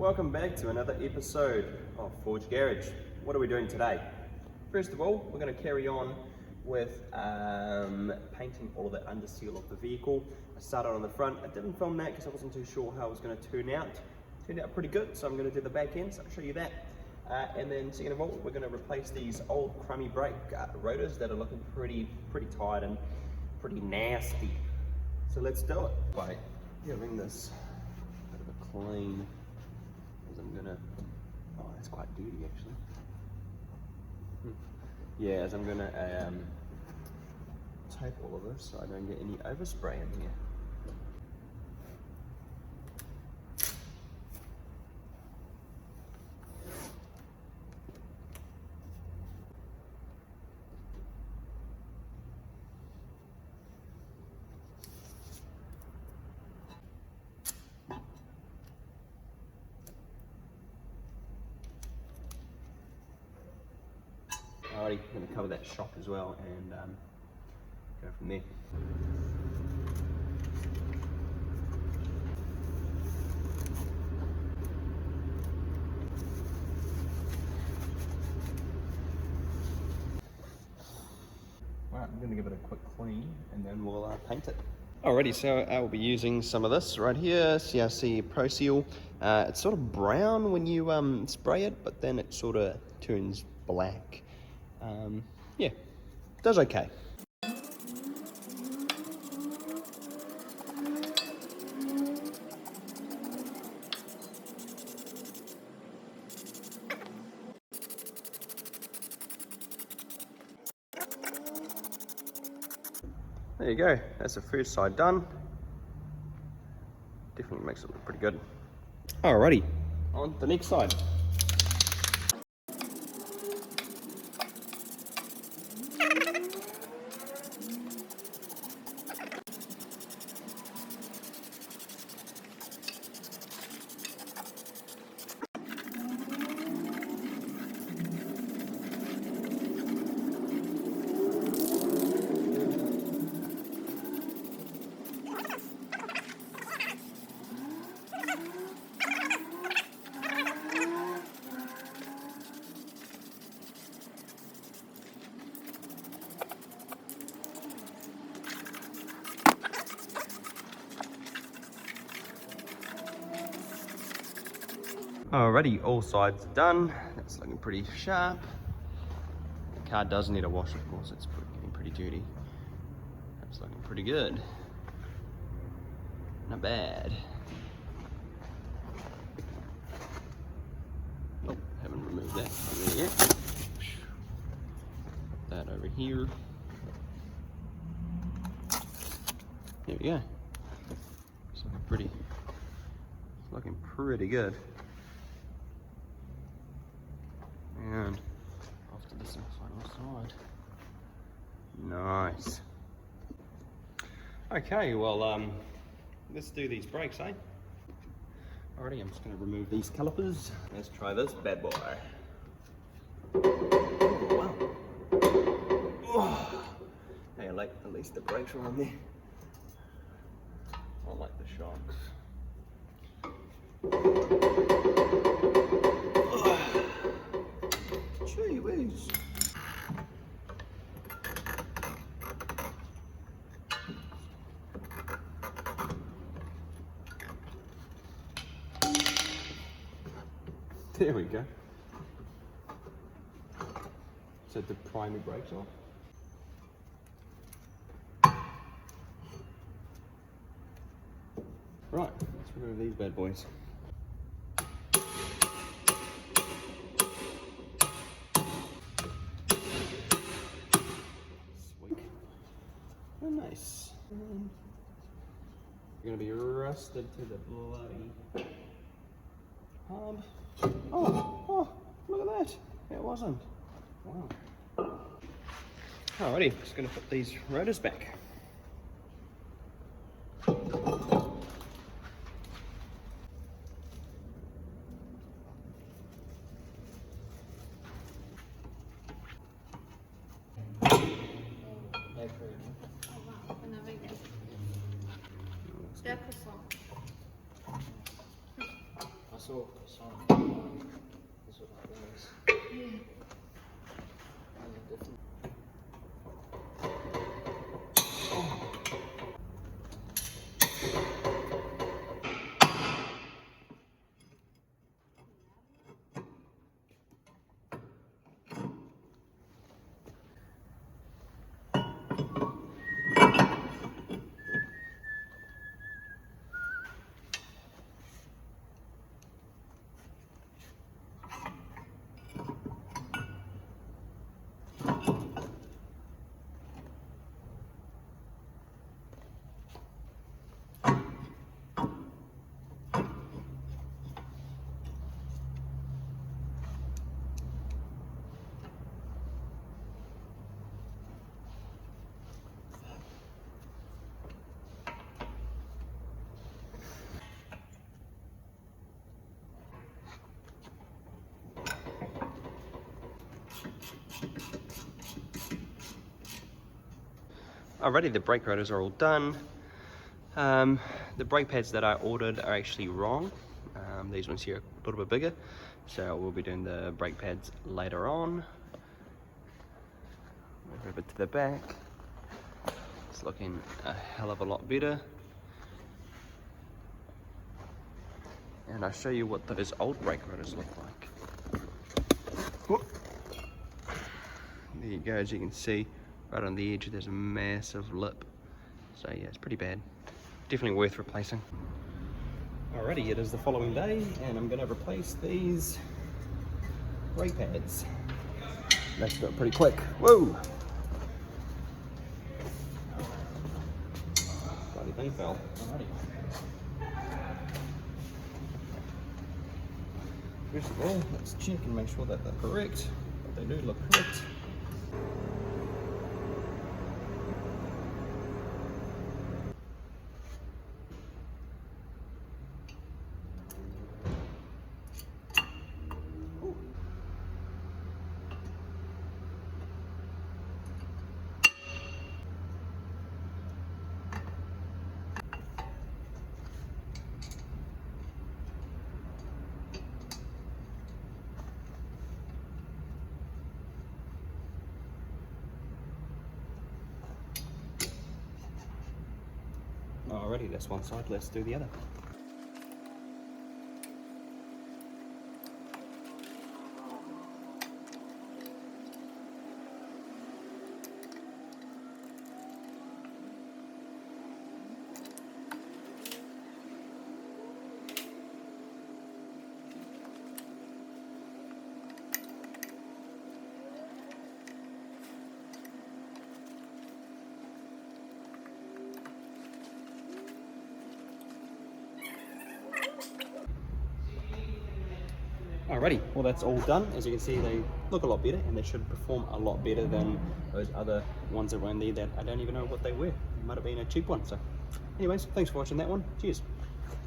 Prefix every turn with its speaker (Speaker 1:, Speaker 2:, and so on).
Speaker 1: welcome back to another episode of Forge Garage. What are we doing today? First of all, we're going to carry on with painting all of the underseal of the vehicle. I started on the front. I didn't film that because I wasn't too sure how it was going to turn out. Turned out pretty good, so I'm going to do the back end, so I'll show you that. And then second of all, we're going to replace these old crummy brake rotors that are looking pretty tired and pretty nasty. So let's do it by giving this a bit of a clean, as I'm gonna, oh that's quite dirty actually. Yeah, as I'm gonna tape all of this so I don't get any overspray in here. Alrighty, I'm going to cover that shock as well and go from there. Right, I'm going to give it a quick clean and then we'll paint it. Alrighty, so I will be using some of this right here, CRC Pro Seal. It's sort of brown when you spray it, but then it sort of turns black. Yeah, does okay. There you go, that's the first side done. Definitely makes it look pretty good. Alrighty, on the next side. Alrighty, all sides are done. That's looking pretty sharp. The car does need a wash, of course. It's getting pretty dirty. That's looking pretty good. Not bad. Oh, haven't removed that from there yet. Put that over here. There we go. It's looking pretty good. And off to this final side. Nice. Okay, well, let's do these brakes, eh? Alrighty, I'm just going to remove these calipers. Let's try this bad boy. Oh, wow. Oh. Hey, at least the brakes are on there. I like the shocks. Gee whiz. There we go. So the primary brakes off. Right, let's remove these bad boys. Oh, nice. You're gonna be rusted to the bloody hub. Oh, look at that. It wasn't. Wow. Alrighty, just gonna put these rotors back.
Speaker 2: saw some. This was like this. Yeah. Different.
Speaker 1: Alrighty, the brake rotors are all done. The brake pads that I ordered are actually wrong. These ones here are a little bit bigger, so we'll be doing the brake pads later on. Move over to the back. It's looking a hell of a lot better. And I'll show you what those old brake rotors look like. Whoop. There you go, as you can see, right on the edge there's a massive lip. So yeah, it's pretty bad. Definitely worth replacing. Alrighty, it is the following day and I'm going to replace these brake pads. Let's do it pretty quick. Whoa! Bloody thing fell. Alrighty. First of all, let's check and make sure that they're correct. They do look correct. Alrighty, that's one side, let's do the other. Alrighty, well that's all done. As you can see, they look a lot better and they should perform a lot better than those other ones that were in there that I don't even know what they were. It might have been a cheap one. So anyways, thanks for watching that one. Cheers.